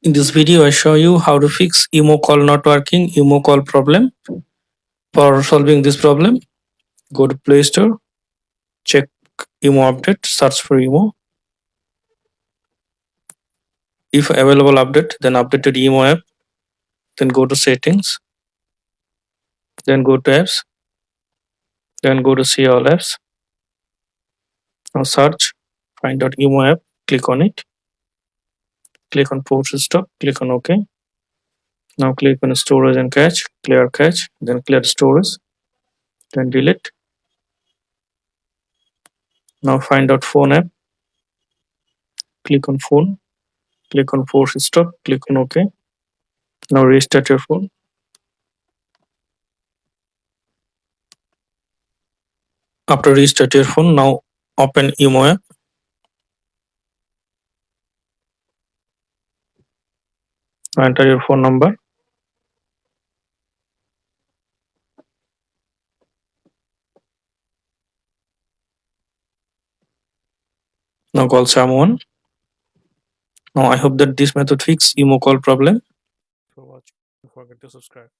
In this video, I show you how to fix IMO call not working, IMO call problem. For solving this problem, go to Play Store, check IMO update, search for IMO. If available update, then updated IMO app. Then go to settings, then go to apps, then go to see all apps. Now search, find out IMO app, click on it, click on force stop, click on OK. Now click on storage and cache, then clear storage, then delete. Now find out phone app, click on phone, click on force stop, click on OK. Now restart your phone. After restart your phone, now open IMO app. Enter your phone number. Now call someone. Now I hope that this method fix IMO call problem. For watching, don't forget to subscribe.